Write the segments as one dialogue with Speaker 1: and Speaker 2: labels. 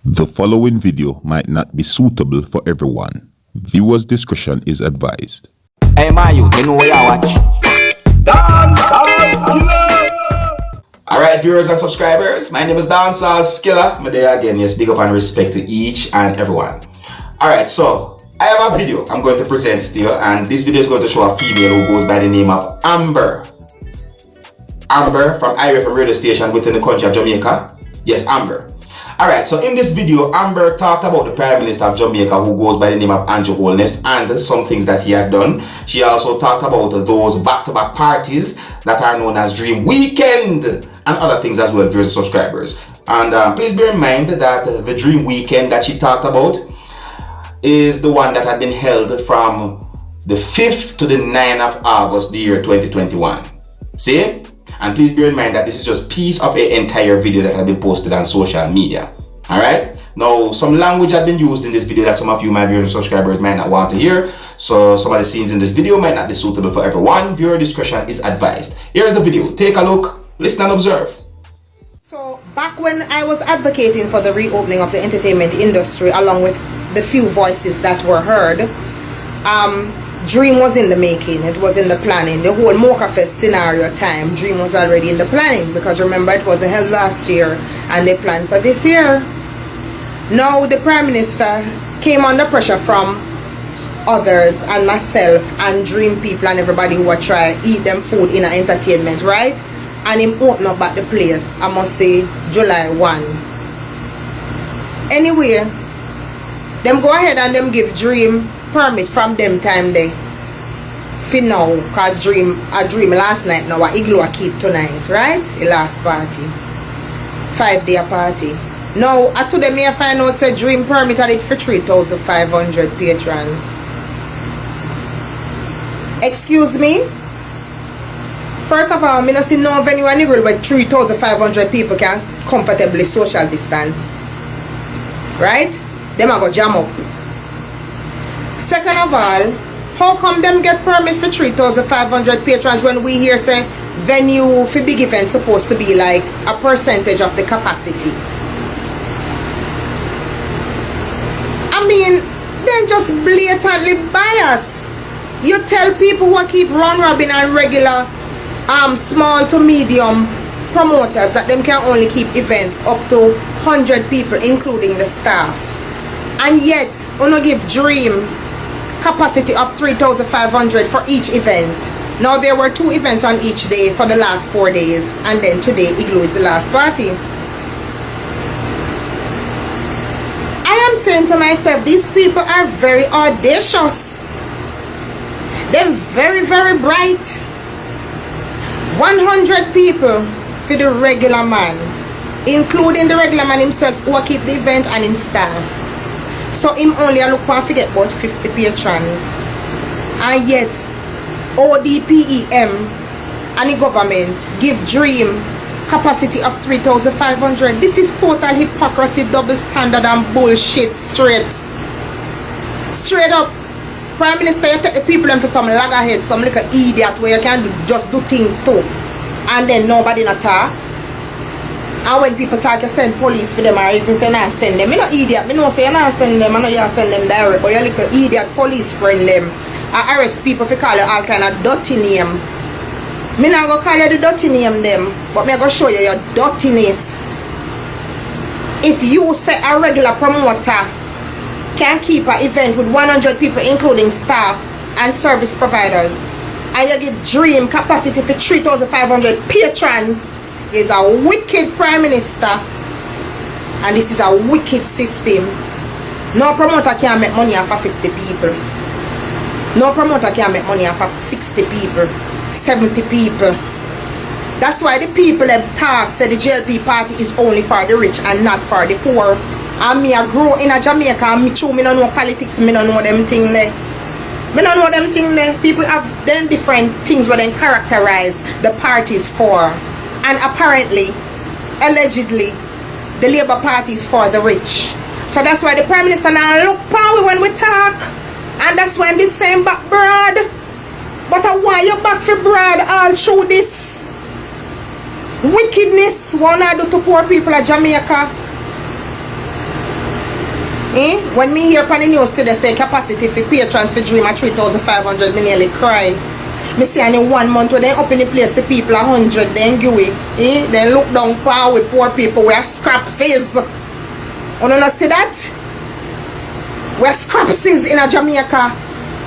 Speaker 1: The following video might not be suitable for everyone. Viewers' discretion is advised.
Speaker 2: Hey man, you know where you watch? Dancehall skilla. Alright viewers and subscribers, my name is Dancehall skilla. I'm there again, yes, big up and respect to each and everyone. Alright, so I have a video I'm going to present to you, and this video is going to show a female who goes by the name of Amber. Amber from irie from radio station within the country of Jamaica. Yes, Amber. Alright, so in this video, Amber talked about the Prime Minister of Jamaica who goes by the name of Andrew Holness and some things that he had done. She also talked about those back-to-back parties that are known as Dream Weekend and other things as well, viewers and subscribers. And please bear in mind that the Dream Weekend that she talked about is the one that had been held from the 5th to the 9th of August, the year 2021. See? And please bear in mind that this is just piece of an entire video that has been posted on social media. Alright? Now, some language had been used in this video that some of you, my viewers and subscribers, might not want to hear. So some of the scenes in this video might not be suitable for everyone. Viewer discretion is advised. Here's the video. Take a look, listen and observe.
Speaker 3: So back when I was advocating for the reopening of the entertainment industry, along with the few voices that were heard, Dream was in the making, it was in the planning. The whole Mocha Fest scenario time, Dream was already in the planning, because remember it was held last year and they planned for this year. Now the Prime Minister came under pressure from others and myself and Dream people and everybody who were trying to eat them food in an entertainment, right? And him open up at the place, I must say July 1. Anyway, them go ahead and them give Dream permit from them time there for now, cause Dream last night now Igloo keep tonight, right? The last party, 5-day party. Now to them I find out say Dream permitted it for 3,500 patrons. Excuse me? First of all, I don't see no venue anywhere where 3,500 people can comfortably social distance, right? Them are go jam up. Second of all, how come them get permit for 3,500 patrons when we hear say venue for big events supposed to be like a percentage of the capacity? I mean, they're just blatantly biased. You tell people who keep round robin and regular small to medium promoters that them can only keep event up to 100 people including the staff, and yet only give Dream capacity of 3,500 for each event. Now there were 2 events on each day for the last 4 days, and then today Igloo is the last party. I am saying to myself, these people are very audacious. They're very, very bright. 100 people for the regular man, including the regular man himself who keep the event and him staff. So him only look for forget about 50 patrons. And yet ODPEM and the government give Dream capacity of 3,500. This is total hypocrisy, double standard and bullshit straight up. Prime Minister, you take the people in for some loggerhead, some little idiot where you can just do things too, and then nobody not talk. And when people talk, you send police for them, or even if you not send them. Me no idiot, me no say you not send them, I know you send them direct, but you little idiot police friend them. I arrest people for call you all kind of dirty name. Me not go call you the dirty name them, but me go show you your dirtiness. If you say a regular promoter can keep an event with 100 people including staff and service providers, and you give Dream capacity for 3,500 patrons, is a wicked Prime Minister, and this is a wicked system. No promoter can make money off of 50 people. No promoter can make money off of 60 people, 70 people. That's why the people have talk say the JLP party is only for the rich and not for the poor. And me I grow in a Jamaica, and me don't know politics, me don't know them thing there. Me don't know them thing there. People have then different things where they characterize the parties for. And apparently, allegedly, the Labour Party is for the rich. So that's why the Prime Minister now look power when we talk. And that's why I'm been saying back broad. But why you back for broad all through this wickedness wanna do to poor people of Jamaica? When me hear on the news today say capacity for patrons for dream at 3,500, me nearly cry. Me see in 1 month when they up in the place the people 100 then give it. Then look down power with poor people where scraps is. You don't see that? Where scraps is in a Jamaica.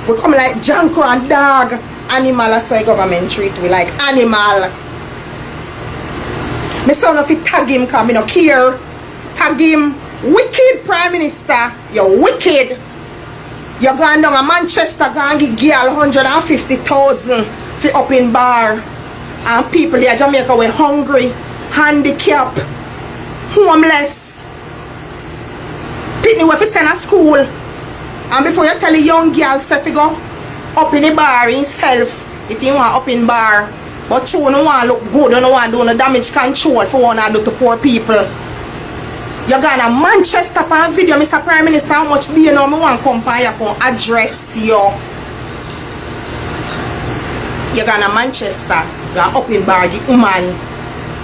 Speaker 3: We come like janko and dog. Animal as the government treat we like animal. Me son of it tag him come, me no care. Tag him. Wicked Prime Minister. You're wicked. You're going down to Manchester, going to give girl 150,000 for up in bar. And people there in Jamaica were hungry, handicapped, homeless. Pitney were for send a school. And before you tell a young girl to go up in the bar himself, if you want up in bar, but you don't want to look good, you don't want to do no damage control for one to do to poor people. You're going to Manchester for a video, Mr. Prime Minister, how much do you know me want to come for you to address you? You're going to Manchester, you're up in bar, the woman,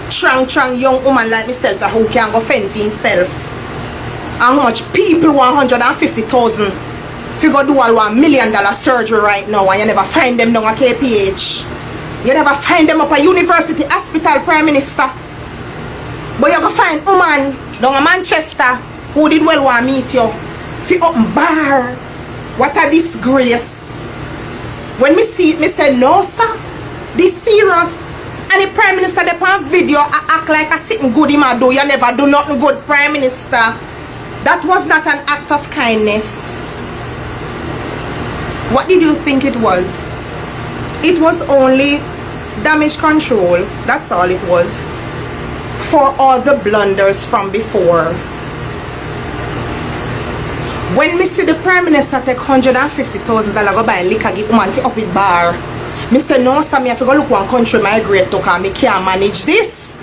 Speaker 3: strong young woman like myself who can go fend for himself. And how much people want 150,000 if you go do all $1 million surgery right now and you never find them down at KPH. You never find them up at university hospital, Prime Minister. But you go find woman down in Manchester who did well want to meet you fi up bar. What a disgrace. When me see it, me say no sir, this serious. And the Prime Minister dey on video act like a sitting good him a do. You never do nothing good, Prime Minister. That was not an act of kindness. What did you think it was? It was only damage control. That's all it was. For all the blunders from before. When me see the Prime Minister take $150,000 go buy liquor give woman for up in bar, me say no sir, me have to go look one country migrate to cause me can't manage this.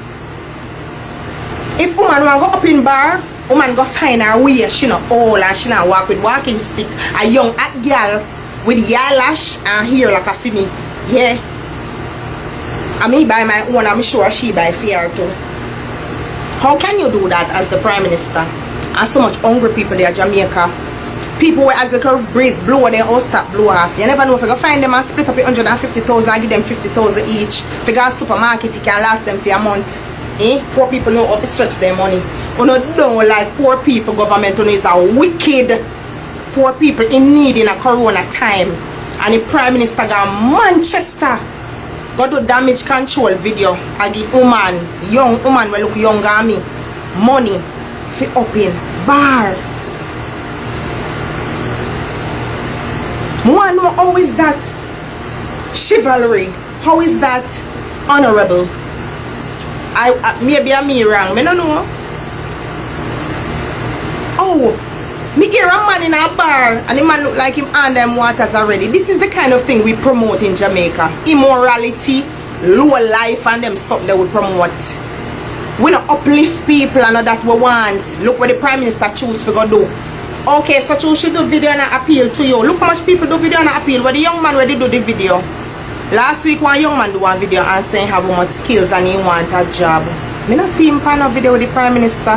Speaker 3: If woman want go up in bar, woman go find her way. She not old and she not walk with walking stick. A young hot girl with eyelash and hair like a fimi. Yeah. I me buy my own, I'm sure she buy fair too. How can you do that as the Prime Minister? And so much hungry people there in Jamaica. People where as the breeze blow, they all stop blow off. You never know if you go find them and split up 150,000 and give them 50,000 each. If you go to supermarket, it can last them for a month. Poor people know how to stretch their money. You know, don't like poor people government is a wicked. Poor people in need in a corona time. And the Prime Minister got Manchester. Go do damage control video. I give woman, young woman will look younger than me, money for open bar. I know how is that chivalry? How is that honorable? Maybe I'm wrong. I don't know. Oh, me hear a man in a bar and the man look like him on them waters already. This is the kind of thing we promote in Jamaica. Immorality, low life, and them something that we promote. We don't uplift people and that we want. Look what the Prime Minister choose to go do. Okay, so you should do video and appeal to you. Look how much people do video and appeal. Where the young man where they do the video. Last week one young man do one video and saying how much skills and he want a job. Me not see him pan a video with the Prime Minister.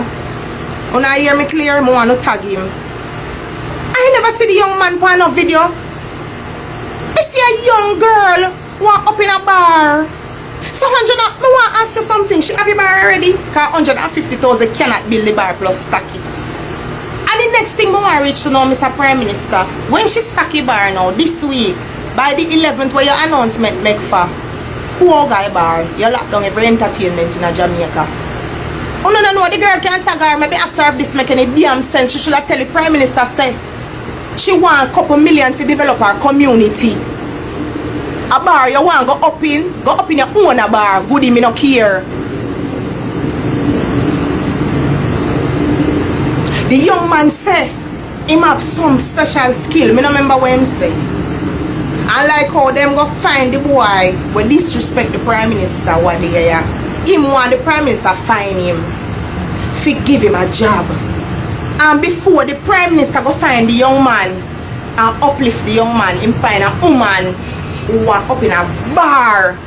Speaker 3: When I hear me clear, I want to tag him. I never see the young man pan a video. I see a young girl want up in a bar. So 100, me want to ask you something. She have a bar already? Because 150,000 cannot build the bar plus stack it. And the next thing I want to reach to know, Mr. Prime Minister, when she stack a bar now, this week, by the 11th, where your announcement make for, who got a bar? You lock down every entertainment in Jamaica. Oh no, the girl can't tag her. Maybe ask her if this make any damn sense. She should have tell the Prime Minister say, she want a couple million to develop her community. A bar you want go up in your own a bar. Goody, me no care. The young man say him have some special skill. Me no remember what him say. I like how them go find the boy when disrespect the Prime Minister one day. Him want the Prime Minister find him. Fi give him a job. And before the Prime Minister go find the young man and uplift the young man, him find a woman who are up in a bar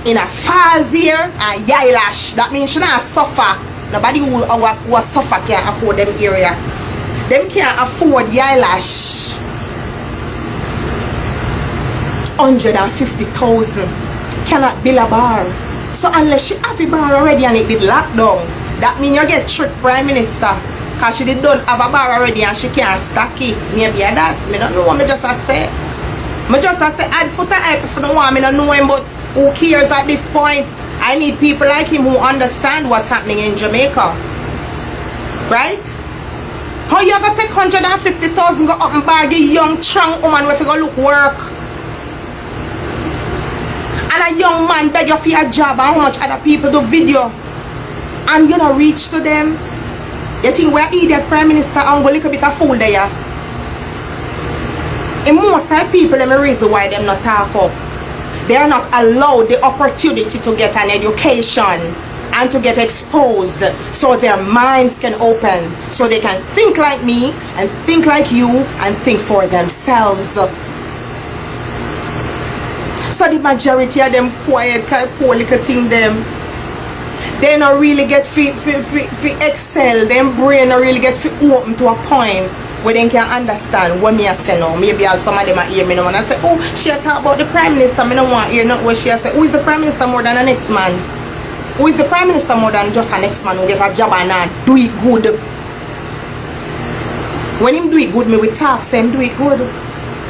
Speaker 3: in a false ear and eyelash. That means she not suffer. Nobody who suffer can afford them area. Them can't afford the eyelash. 150,000. Cannot build a bar. So unless she have a bar already and it did lockdown, that means you get tricked Prime Minister. Cause she did don't have a bar already and she can't stack it. Maybe that. I don't know what I just say. I just say add foot and hype if you don't want me to know him, but who cares at this point? I need people like him who understand what's happening in Jamaica. Right? How you gonna take 150,000 go up and bar the young strong woman where you go look work? And a young man beg you for a job and how much other people do video and you don't reach to them. You think we're idiot Prime Minister and go look a bit of fool there? And most of people, let me reason why them not talk up. They are not allowed the opportunity to get an education and to get exposed so their minds can open, so they can think like me and think like you and think for themselves. So the majority of them quiet, kind of poor little thing them. They don't really get fi excel. Them brain don't really get fi open to a point where they can understand what me I say now. Maybe as some of them are hear me now and I say, oh, she talk about the Prime Minister. Me don't want to hear not what she say. Who is the Prime Minister more than the next man? Who is the Prime Minister more than just a next man who get a job and do it good? When him do it good, me we talk, say him do it good.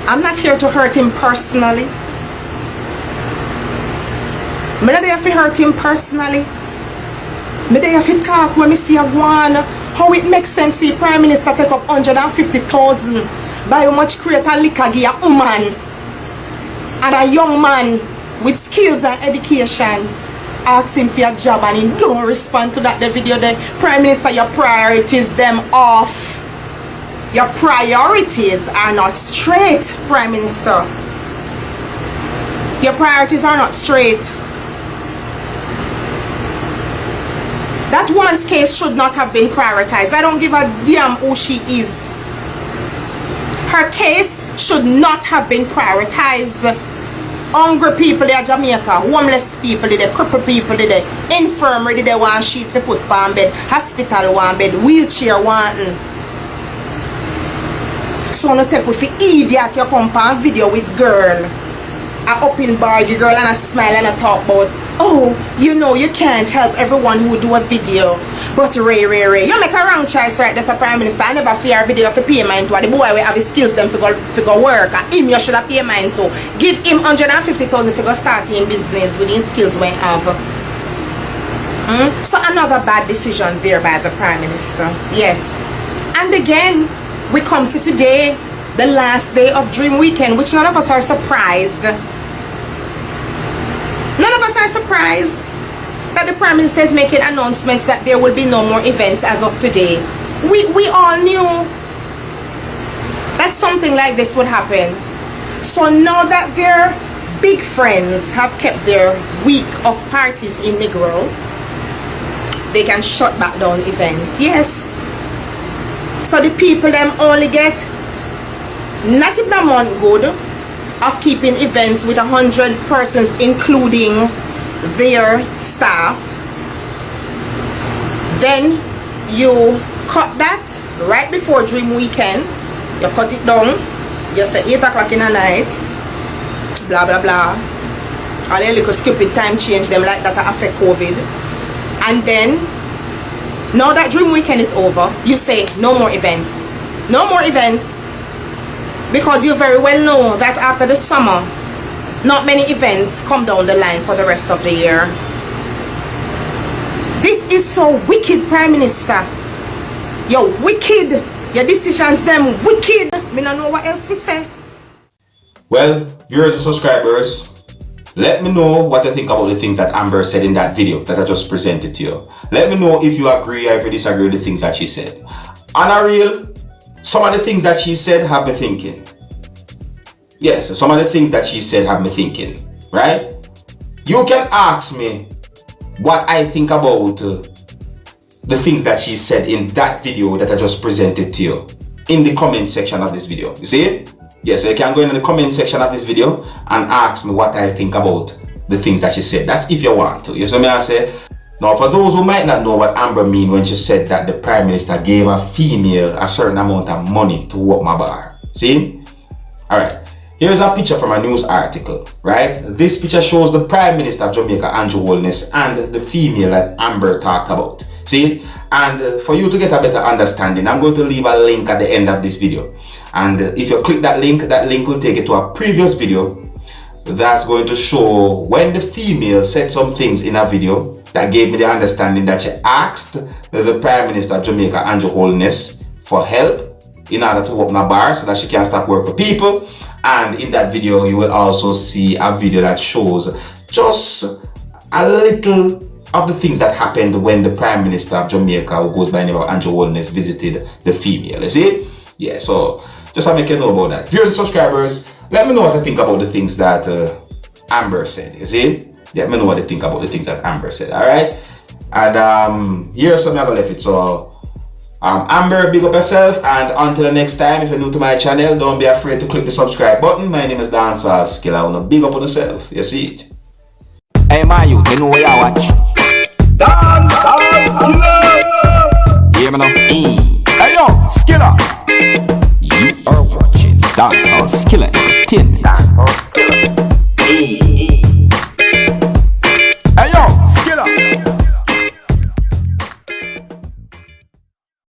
Speaker 3: I'm not here to hurt him personally. I'm not there to hurt him personally. I'm there to talk when me see a one. How it makes sense for the Prime Minister take up 150,000 by how much create a liquor give a woman and a young man with skills and education ask him for a job and he don't respond to that the video there. Prime Minister, your priorities them off. Your priorities are not straight, Prime Minister. Your priorities are not straight. That woman's case should not have been prioritized. I don't give a damn who she is. Her case should not have been prioritized. Hungry people in Jamaica, homeless people, the crippled people, the infirmary, they want sheet to put on bed, hospital one bed, wheelchair wanting. So no take with the idiot you come on video with girl. I open bar the girl and I smile and I talk about, oh, you know you can't help everyone who do a video. But Ray, you make a wrong choice right there, Prime Minister. I never fear a video for payment to the boy will have his skills them to go work. And him you should have payment to. Give him 150,000 for go start in business with his skills we have. So another bad decision there by the Prime Minister. Yes. And again, we come to today, the last day of Dream Weekend, which none of us are surprised. None of us are surprised that the Prime Minister is making announcements that there will be no more events as of today. We all knew that something like this would happen. So now that their big friends have kept their week of parties in Negro, they can shut back down events. Yes. So the people them only get not if the month good of keeping events with 100 persons including their staff. Then you cut that right before Dream Weekend. You cut it down. You say 8 o'clock in the night. Blah blah blah. All the little stupid time change them like that to affect COVID. And then now that Dream Weekend is over, you say no more events. No more events. Because you very well know that after the summer, not many events come down the line for the rest of the year. This is so wicked, Prime Minister. You're wicked. Your decisions them wicked. Me don't know what else to say.
Speaker 2: Well, viewers and subscribers, let me know what you think about the things that Amber said in that video that I just presented to you. Let me know if you agree or if you disagree with the things that she said. On a real, some of the things that she said have me thinking. Yes, some of the things that she said have me thinking, right? You can ask me what I think about the things that she said in that video that I just presented to you in the comment section of this video. You see it? Yes, so you can go in the comment section of this video and ask me what I think about the things that she said. That's if you want to. You see me I say? Now, for those who might not know what Amber mean when she said that the Prime Minister gave a female a certain amount of money to work my bar. See? Alright. Here's a picture from a news article, right? This picture shows the Prime Minister of Jamaica, Andrew Holness, and the female that Amber talked about. See? And for you to get a better understanding, I'm going to leave a link at the end of this video. And if you click that link will take you to a previous video that's going to show when the female said some things in a video that gave me the understanding that she asked the Prime Minister of Jamaica, Andrew Holness, for help in order to open a bar so that she can start work for people. And in that video, you will also see a video that shows just a little of the things that happened when the Prime Minister of Jamaica, who goes by the name of Andrew Holness, visited the female. You see? Yeah, so just to make you know about that. Viewers and subscribers, let me know what you think about the things that Amber said. You see? Let me know what you think about the things that Amber said. Alright? And here's something I'm gonna left it. So Amber, big up yourself, and until the next time, if you're new to my channel, don't be afraid to click the subscribe button. My name is Dancehall Skilla. I wanna big up on yourself. You see it?
Speaker 4: Hey man, you know where you watch? Dancehall Skilla. Hear me now? Hey yo, Skilla. You are watching Dancehall Skilla Entertainment.